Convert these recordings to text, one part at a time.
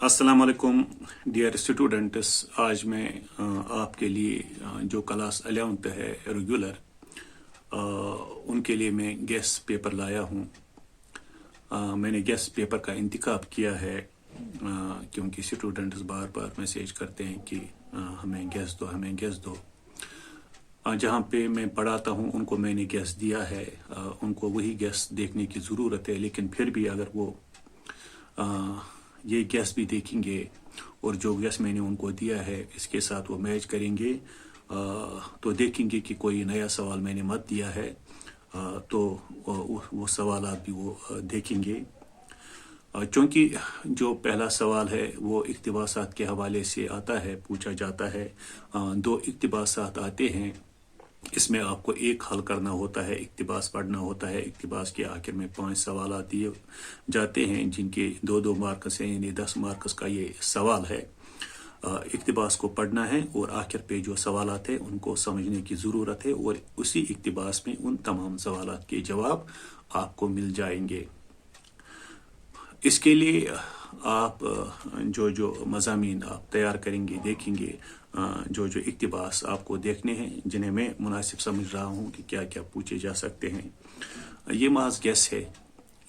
अस्सलाम वालेकुम dear students. आज मैं आपके लिए जो क्लास 11th है रेगुलर, उनके लिए मैं गेस्ट पेपर लाया हूँ। मैंने गेस्ट पेपर का इंतखाब किया है क्योंकि स्टूडेंट्स बार बार मैसेज करते हैं कि हमें गेस्ट दो। जहाँ पे मैं पढ़ाता हूँ उनको मैंने गेस्ट दिया है, उनको वही गेस्ट देखने की ज़रूरत है। लेकिन फिर भी अगर वो ये गैस भी देखेंगे और जो गैस मैंने उनको दिया है इसके साथ वो मैच करेंगे तो देखेंगे कि कोई नया सवाल मैंने मत दिया है, तो वो सवालात भी वो देखेंगे। क्योंकि जो पहला सवाल है वो इक्तिबासात के हवाले से आता है, पूछा जाता है। 2 इक्तिबासात आते हैं, इसमें आपको एक हल करना होता है, इक्तिबास पढ़ना होता है। इक्तिबास के आखिर में 5 सवाल दिए जाते हैं जिनके 2-2 मार्क्स हैं, यानी 10 मार्क्स का ये सवाल है। इक्तिबास को पढ़ना है और आखिर पे जो सवाल हैं उनको समझने की ज़रूरत है और उसी इक्तिबास में उन तमाम सवालात के जवाब आपको मिल जाएंगे। इसके लिए आप जो मज़ामीन आप तैयार करेंगे, देखेंगे, जो इक्तिबास आपको देखने हैं जिन्हें मैं मुनासिब समझ रहा हूँ कि क्या क्या पूछे जा सकते हैं। ये महज गैस है,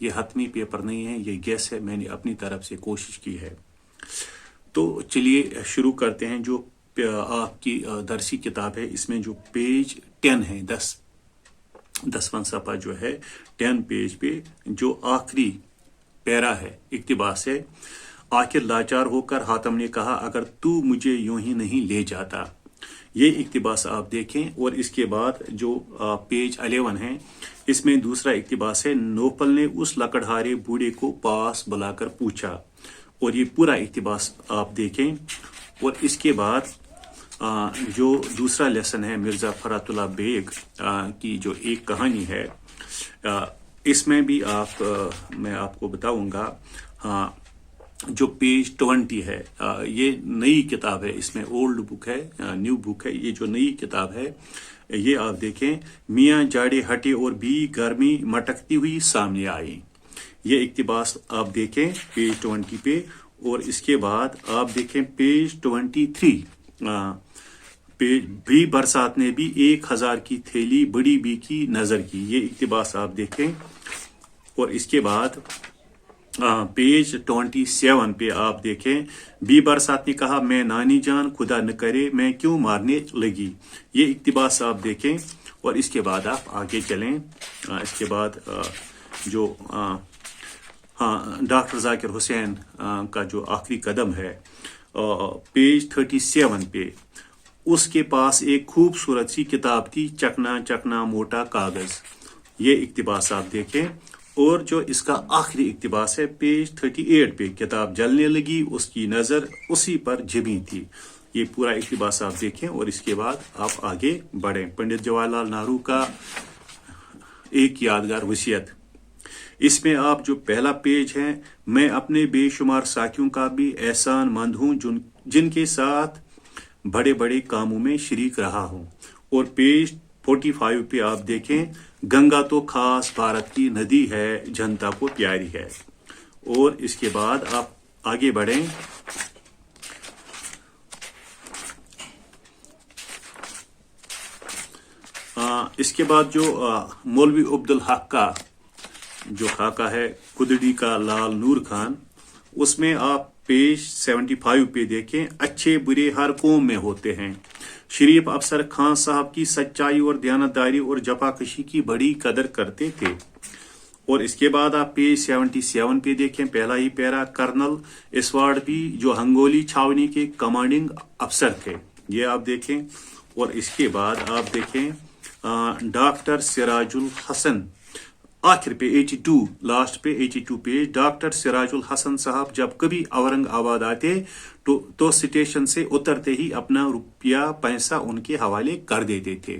ये हतमी पेपर नहीं है, ये गैस है। मैंने अपनी तरफ से कोशिश की है। तो चलिए शुरू करते हैं। जो आपकी दरसी किताब है इसमें जो पेज 10 है, 10वां सफ़ा जो है 10 पेज पे जो आखिरी पैरा है, इक्तिबास है। आखिर लाचार होकर हातम ने कहा, अगर तू मुझे यूं ही नहीं ले जाता। ये इक्तिबास आप देखें। और इसके बाद जो पेज 11 है इसमें दूसरा इक्तिबास है। नौफल ने उस लकड़हारे बूढ़े को पास बुलाकर पूछा, और ये पूरा इक्तिबास आप देखें। और इसके बाद जो दूसरा लेसन है मिर्ज़ा फरातुल्लाह बेग की जो एक कहानी है, इसमें भी मैं आपको बताऊंगा। जो पेज 20 है, ये नई किताब है, इसमें ओल्ड बुक है, न्यू बुक है। ये जो नई किताब है ये आप देखें। मियाँ जाड़े हटे और भी गर्मी मटकती हुई सामने आई। ये इक्तिबास आप देखें पेज 20 पे। और इसके बाद आप देखें पेज 23। पेज भी बरसात ने भी 1000 की थैली बड़ी बी की नजर की। ये इक्तिबास आप देखें। और इसके बाद पेज 27 पे आप देखें। बी बरसात ने कहा, मैं नानी जान खुदा न करे मैं क्यों मारने लगी। ये इक्तिबास आप देखें। और इसके बाद आप आगे चलें। इसके बाद जो डॉक्टर जाकिर हुसैन का जो आखिरी कदम है, पेज 37 पे, उसके पास एक खूबसूरत सी किताब थी, चकना चकना मोटा कागज। ये इक्तिबास आप देखें। और जो इसका आखिरी इक्तिबास है पेज 38 पे, किताब जलने लगी उसकी नज़र उसी पर जमी थी। ये पूरा इक्तिबास आप देखें। और इसके बाद आप आगे बढ़ें। पंडित जवाहरलाल नेहरू का एक यादगार वसीयत, इसमें आप जो पहला पेज है, मैं अपने बेशुमार साथियों का भी एहसान मंद हूँ जिनके साथ बड़े बड़े कामों में शरीक रहा हूँ। और पेज 45 पे आप देखें, गंगा तो खास भारत की नदी है, जनता को प्यारी है। और इसके बाद आप आगे बढ़ें। इसके बाद जो मौलवी अब्दुल हक का जो खाका है, कुदड़ी का लाल नूर खान, उसमें आप पेज 75 पे देखें। अच्छे बुरे हर कौम में होते हैं। शरीफ अफसर खान साहब की सच्चाई और दयानतदारी और जफाकशी की बड़ी कदर करते थे। और इसके बाद आप पेज 77 पे देखें, पहला ही पैरा, कर्नल इसवाड़ भी जो हंगोली छावनी के कमांडिंग अफसर थे। ये आप देखें। और इसके बाद आप देखें डॉक्टर सिराजुल हसन, आखिर पे 82, लास्ट पे 82 पेज। डॉक्टर सिराजुल हसन साहब जब कभी औरंगाबाद आते तो स्टेशन से उतरते ही अपना रुपया पैसा उनके हवाले कर देते थे।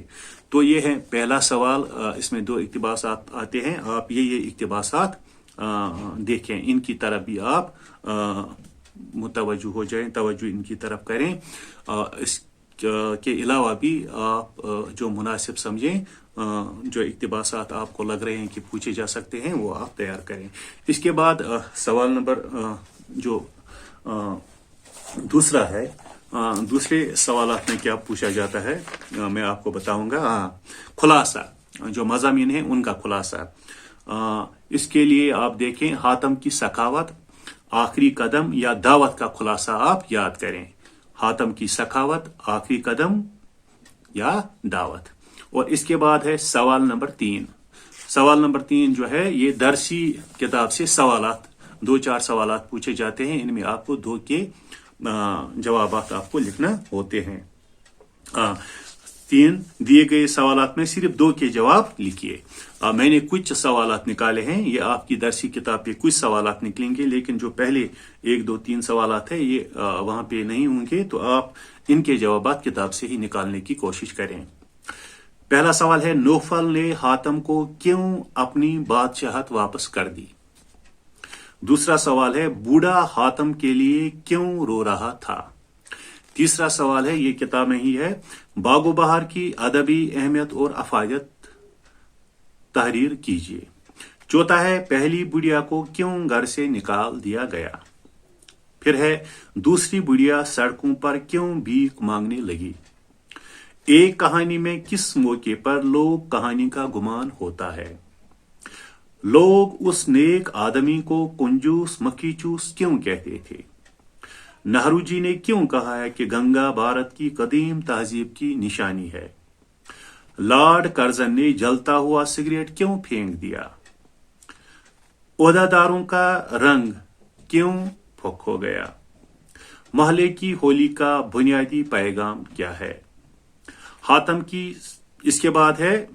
तो ये है पहला सवाल। इसमें 2 इक्तिबास आते हैं। आप ये इक्तिबासात देखें, इनकी तरफ भी आप मुतवज्जो हो जाएं, तवज्जो इनकी तरफ करें। इसके अलावा भी आप जो मुनासिब समझें, जो इक्तिबासात आपको लग रहे हैं कि पूछे जा सकते हैं, वो आप तैयार करें। इसके बाद सवाल नंबर जो दूसरा है, दूसरे सवालात में क्या पूछा जाता है मैं आपको बताऊंगा। खुलासा, जो मज़ामीन है उनका खुलासा। इसके लिए आप देखें हातम की सखावत, आखिरी कदम या दावत का खुलासा आप याद करें। हातम की सखावत, आखिरी कदम या दावत। और इसके बाद है सवाल नंबर 3। सवाल नंबर 3 जो है ये दरसी किताब से सवालात, 2-4 सवालात पूछे जाते हैं, इनमें आपको 2 के जवाबात आपको लिखना होते हैं। 3 दिए गए सवालात में सिर्फ 2 के जवाब लिखिए। मैंने कुछ सवालात निकाले हैं, ये आपकी दरसी किताब पे कुछ सवालात निकलेंगे, लेकिन जो पहले 1, 2, 3 सवालात है ये वहां पे नहीं होंगे, तो आप इनके जवाबात किताब से ही निकालने की कोशिश करें। पहला सवाल है, नौफल ने हातम को क्यों अपनी बादशाहत वापस कर दी? दूसरा सवाल है, बूढ़ा हातम के लिए क्यों रो रहा था? तीसरा सवाल है, ये किताब में ही है, बागो बहार की अदबी अहमियत और अफायत तहरीर कीजिए। चौथा है, पहली बुढ़िया को क्यों घर से निकाल दिया गया? फिर है, दूसरी बुढ़िया सड़कों पर क्यों भीख मांगने लगी? एक कहानी में किस मौके पर लोग कहानी का गुमान होता है? लोग उस नेक आदमी को कंजूस मक्खीचूस क्यों कहते थे? नेहरू जी ने क्यों कहा है कि गंगा भारत की कदीम तहजीब की निशानी है? लॉर्ड कर्जन ने जलता हुआ सिगरेट क्यों फेंक दिया? ओहदेदारों का रंग क्यों फुक हो गया? मोहल्ले की होली का बुनियादी पैगाम क्या है? हातम की, इसके बाद है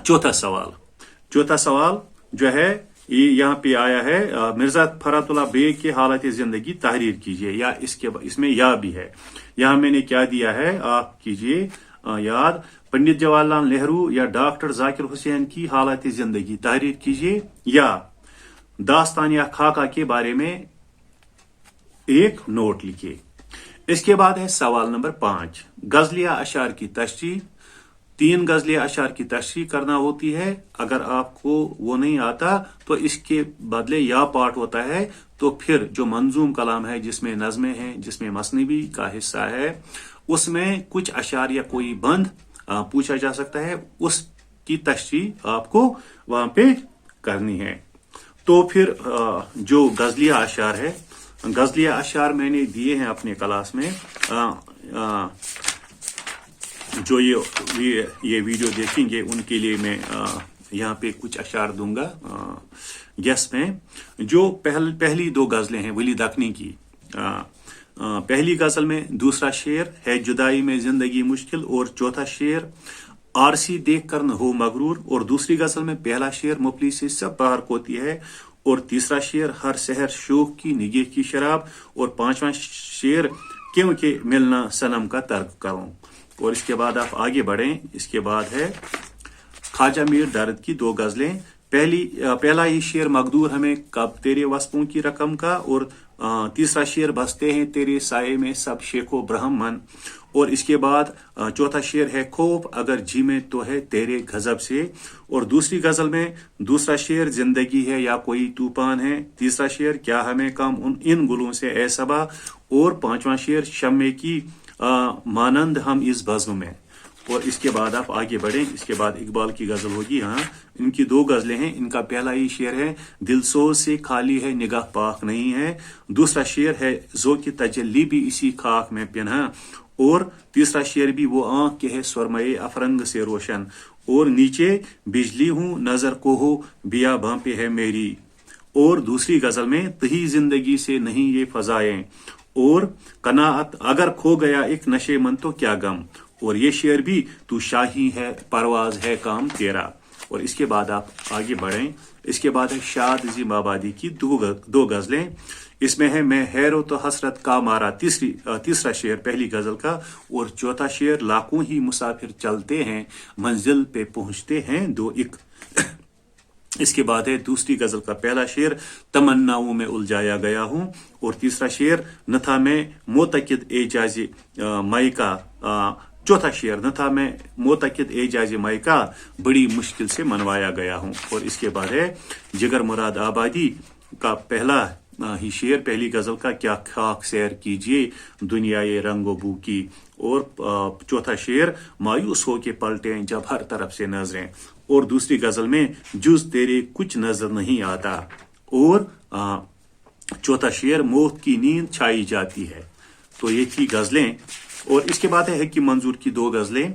चौथा सवाल जो है ये यहाँ पे आया है, मिर्जा फरातुल्लाह बेग की हालत जिंदगी तहरीर कीजिए, या इसमें या भी है। यहाँ मैंने क्या दिया है आप कीजिए याद, पंडित जवाहरलाल नेहरू या डॉक्टर जाकिर हुसैन की हालत जिंदगी तहरीर कीजिए, या दास्तानिया खाका के बारे में एक नोट लिखिए। इसके बाद है सवाल नंबर 5, गजलिया अशार की तशरीह। 3 गजलिया अशार की तशरीह करना होती है। अगर आपको वो नहीं आता तो इसके बदले या पार्ट होता है, तो फिर जो मंजूम कलाम है जिसमें नज़में हैं, जिसमें मसनवी का हिस्सा है, उसमें कुछ अशार या कोई बंद पूछा जा सकता है, उसकी तशरीह आपको वहां पे करनी है। तो फिर जो गजलिया अशार है, गजलिया अशार मैंने दिए हैं अपने क्लास में। जो ये वीडियो देखेंगे उनके लिए मैं यहाँ पे कुछ अशार दूंगा गेस में। जो पहली 2 गजलें हैं वली दखनी की, पहली गजल में दूसरा शेर है जुदाई में जिंदगी मुश्किल, और चौथा शेर आरसी देख कर न हो मगरूर, और दूसरी गजल में पहला शेर मुफली से सब बाहर होती है, और तीसरा शेर हर शहर शोक की निगे की शराब, और 5वां शेर क्योंकि मिलना सनम का तर्क करूं। और इसके बाद आप आगे बढ़ें। इसके बाद है ख्वाजा मीर दर्द की 2 गजलें। पहला ही शेर मकदूर हमें कब तेरे वस्पों की रकम का, और तीसरा शेर बसते हैं तेरे साये में सब शेखो ब्राह्मण, और इसके बाद चौथा शेर है खौफ अगर जी में तो है तेरे गजब से, और दूसरी गजल में दूसरा शेर जिंदगी है या कोई तूफान है, तीसरा शेर क्या हमें कम इन गुलों से ए सबा, और 5वां शेर शम्मे की मानंद हम इस बज़्म में। और इसके बाद आप आगे बढ़ें। इसके बाद इकबाल की गजल होगी। हाँ, इनकी 2 गजलें हैं। इनका पहला ही शेर है दिलसोज से खाली है निगाह पाक नहीं है, दूसरा शेर है जो की तजल्ली भी इसी खाक में पिन्हा, और तीसरा शेर भी वो आंख के है सुरमये अफरंग से रोशन, और नीचे बिजली हूं नजर को हो बियाबां पे है मेरी, और दूसरी गजल में तही जिंदगी से नहीं ये फजाएं, और कनाअत अगर खो गया एक नशे मन तो क्या गम, और ये शेर भी तू शाही है परवाज है काम तेरा। और इसके बाद आप आगे बढ़ें। इसके बाद है शाद जिमाबादी की 2 गजलें। इसमें है मैं हैरो तो हसरत का मारा, तीसरा शेर पहली गजल का, और चौथा शेर लाखों ही मुसाफिर चलते हैं मंजिल पे पहुंचते हैं 2-1। इसके बाद है दूसरी गजल का पहला शेर तमन्नाओं में उलझाया गया हूं, और तीसरा शेर न था मैं मोतकिद एजाजी माई का, चौथा शेर न था मैं मोतकिद एजाजी माई का बड़ी मुश्किल से मनवाया गया हूं। और इसके बाद है जिगर मुराद आबादी का पहला ही शेर। पहली गजल का क्या खाक सैर कीजिए दुनिया ये रंगो बू की। और चौथा शेर मायूस हो के पलटे जब हर तरफ से नजरें। और दूसरी गजल में जुज तेरे कुछ नजर नहीं आता। और चौथा शेर मौत की नींद छाई जाती है। तो ये थी गजलें। और इसके बाद है कि मंजूर की दो गजलें।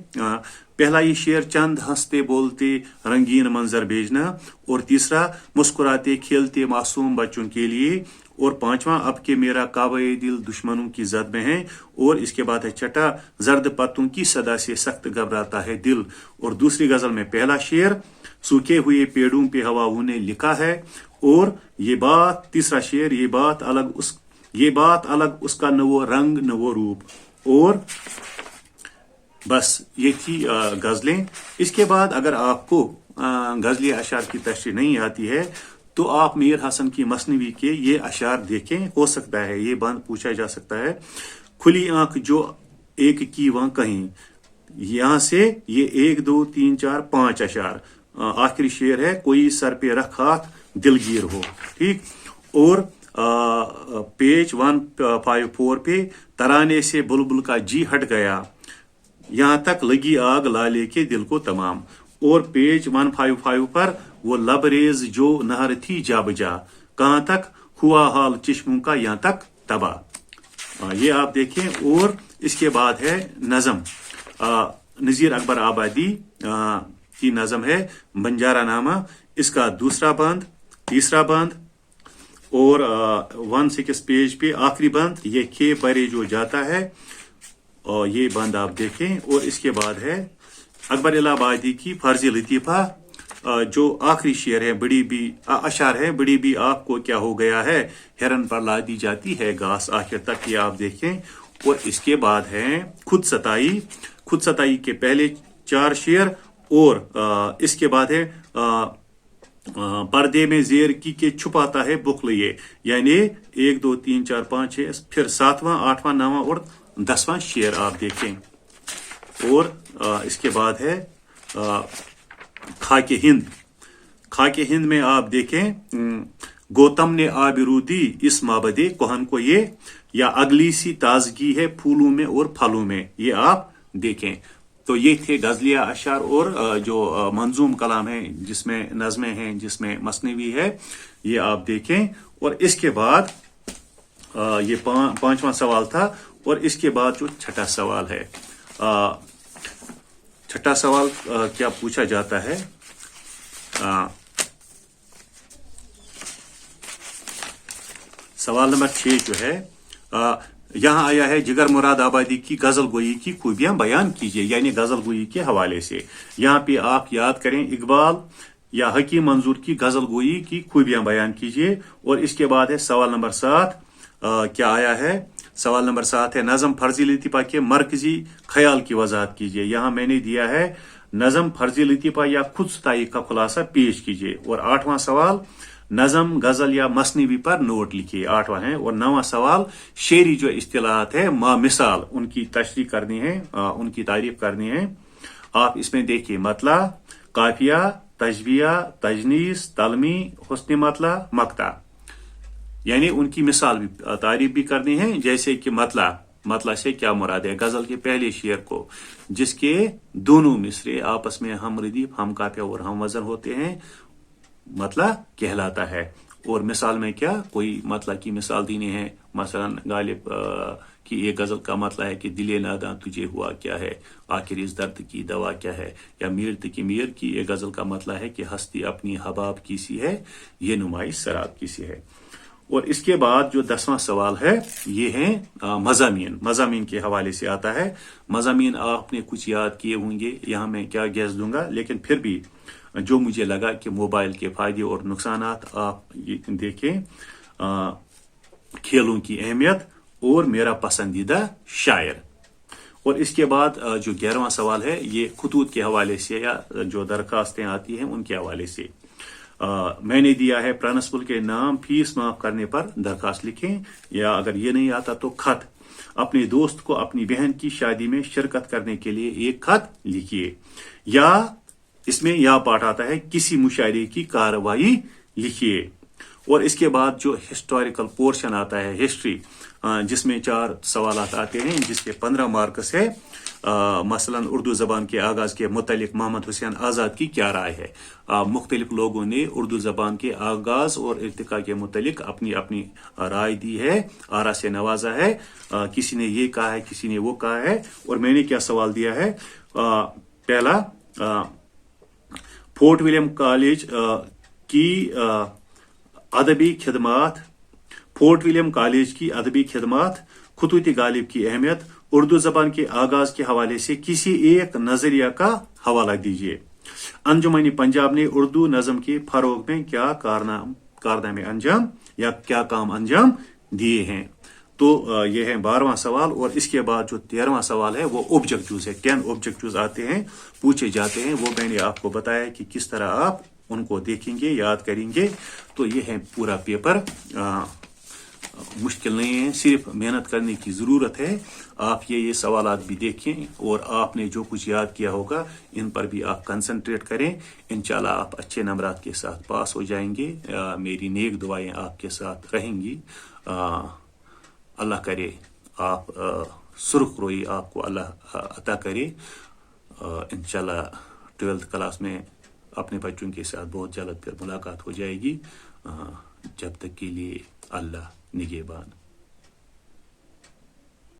पहला ये शेर चंद हंसते बोलते रंगीन मंजर भेजना। और तीसरा मुस्कुराते खेलते मासूम बच्चों के लिए। और पांचवा अब के मेरा काबे दिल दुश्मनों की जद में है। और इसके बाद है छठा जर्द पत्तों की सदा से सख्त घबराता है दिल। और दूसरी गजल में पहला शेर सूखे हुए पेड़ों पे हवाओं ने लिखा है। और ये बात तीसरा शेर ये बात अलग उसका न वो रंग न वो रूप। और बस ये थी गजलें। इसके बाद अगर आपको गजली अशार की तशरीह नहीं आती है तो आप मीर हसन की मसनवी के ये अशार देखें। हो सकता है ये बंद पूछा जा सकता है। खुली आंख जो एक की वहां कहीं, यहां से ये 1 2 3 4 5 अशार। आखिरी शेर है कोई सर पे रख हाथ दिलगीर हो। ठीक। और पेज 154 पे तराने से बुलबुल का जी हट गया यहां तक लगी आग लाले के दिल को तमाम। और पेज 155 पर वो लबरेज जो नहर थी जा बजा कहां तक हुआ हाल चश्मों का यहां तक तबाह। ये आप देखें। और इसके बाद है नज़म नज़ीर अकबर आबादी की नज़म है बंजारा नामा। इसका दूसरा बंद तीसरा बंद और 16 पेज पे आखिरी बंद ये खे परे जो जाता है। और ये बंद आप देखें। और इसके बाद है अकबर इलाहाबादी की फर्ज लतीफ़ा जो आखिरी शेर है बड़ी भी अशार है बड़ी भी आपको क्या हो गया है हिरन पर ला दी जाती है घास। आखिर तक ये आप देखें। और इसके बाद है खुद सताई के पहले 4 शेर। और इसके बाद है पर्दे में जेर की के छुपाता है बुखल ये, यानी 1 2 3 4 5 6 फिर 7वां 8वां 9वां और 10वां शेर आप देखें। और इसके बाद है खाके हिंद में आप देखें गौतम ने आबिरू दी इस माबदे कोहन को ये, या अगली सी ताजगी है फूलों में और फलों में, ये आप देखें। तो ये थे गजलिया अशार और जो मंजूम कलाम है जिसमें नज़में हैं जिसमें मसनवी है, ये आप देखें। और इसके बाद ये 5वां सवाल था। और इसके बाद जो छठा सवाल है, छठा सवाल क्या पूछा जाता है। सवाल नंबर 6 जो है यहाँ आया है जिगर मुराद आबादी की गजल गोई की खूबियां बयान कीजिए, यानी गजल गोई के हवाले से। यहाँ पे आप याद करें इकबाल या हकीम मंजूर की गजल गोई की खूबियां बयान कीजिए। और इसके बाद है सवाल नंबर 7 क्या आया है। सवाल नंबर 7 है नज़म फर्जी लतीफ़ा के मरकजी ख्याल की वजाहत कीजिए। यहाँ मैंने दिया है नज़म फर्जी लतीफ़ा या खुद सताई का खुलासा पेश कीजिए। और 8वां सवाल नज़म गजल या मसनवी पर नोट लिखिए, 8वां है। और 9वां सवाल शेरी जो इस्तिलाहात है मा मिसाल उनकी तशरीह करनी है, उनकी तारीफ करनी है। आप इसमें देखिए मतला, काफिया, तजबिया, तजनीस, तलमी, हुस्न मतला, मक्ता, यानी उनकी मिसाल भी तारीफ भी करनी है। जैसे कि मतला से क्या मुराद है गजल के पहले शेर को जिसके दोनों मिसरे आपस में हम रदीफ हम काफिया और हम वजन होते हैं मतला कहलाता है। और मिसाल में क्या कोई मतला की मिसाल देनी है, मसलन गालिब की एक गजल का मतला है कि दिले नादा तुझे हुआ क्या है, आखिर इस दर्द की दवा क्या है। या मीर की एक गजल का मतला है कि हस्ती अपनी हबाब की सी है, ये नुमाइश शराब की सी है। और इसके बाद जो 10वां सवाल है ये है मज़ामीन के हवाले से आता है। मज़ामीन आपने कुछ याद किए होंगे, यहाँ मैं क्या गैस दूंगा, लेकिन फिर भी जो मुझे लगा कि मोबाइल के फायदे और नुकसानात आप देखें, खेलों की अहमियत और मेरा पसंदीदा शायर। और इसके बाद जो 11वां सवाल है ये खतूत के हवाले से या जो दरखास्तें आती हैं उनके हवाले से। मैंने दिया है प्रिंसिपल के नाम फीस माफ करने पर दरखास्त लिखें, या अगर ये नहीं आता तो खत अपने दोस्त को अपनी बहन की शादी में शिरकत करने के लिए एक खत लिखिए। या इसमें यह पाठ आता है किसी मुशायरे की कार्रवाई लिखिए। اور اس کے بعد جو ہسٹوریکل پورشن آتا ہے ہسٹری جس میں 4 سوالات آتے ہیں جس کے 15 مارکس ہے. مثلا اردو زبان کے آغاز کے متعلق محمد حسین آزاد کی کیا رائے ہے. مختلف لوگوں نے اردو زبان کے آغاز اور ارتقاء کے متعلق اپنی اپنی رائے دی ہے, آرا سے نوازا ہے. کسی نے یہ کہا ہے, کسی نے وہ کہا ہے. اور میں نے کیا سوال دیا ہے. پہلا, فورٹ ولیم کالج کی ادبی خدمات, فورٹ ولیم کالج کی ادبی خدمات, خطوط غالب کی اہمیت, اردو زبان کے آغاز کے حوالے سے کسی ایک نظریہ کا حوالہ دیجیے. انجمن پنجاب نے اردو نظم کے فروغ میں کیا کارنامے انجام یا کیا کام انجام دیے ہیں. تو یہ ہے 12واں سوال. اور اس کے بعد جو 13واں سوال ہے وہ آبجیکٹیوز ہے. 10 آبجیکٹیوز آتے ہیں, پوچھے جاتے ہیں. وہ میں نے آپ کو بتایا کہ کس طرح آپ ان کو دیکھیں گے, یاد کریں گے. تو یہ ہے پورا پیپر. مشکل نہیں ہے, صرف محنت کرنے کی ضرورت ہے. آپ یہ سوالات بھی دیکھیں اور آپ نے جو کچھ یاد کیا ہوگا ان پر بھی آپ کنسنٹریٹ کریں. انشاءاللہ آپ اچھے نمبرات کے ساتھ پاس ہو جائیں گے. میری نیک دعائیں آپ کے ساتھ رہیں گی. اللہ کرے آپ سرخ روئی آپ کو اللہ عطا کرے. انشاءاللہ 12th کلاس میں اپنے بچوں کے ساتھ بہت جلد پھر ملاقات ہو جائے گی. جب تک کے لیے اللہ نگہبان.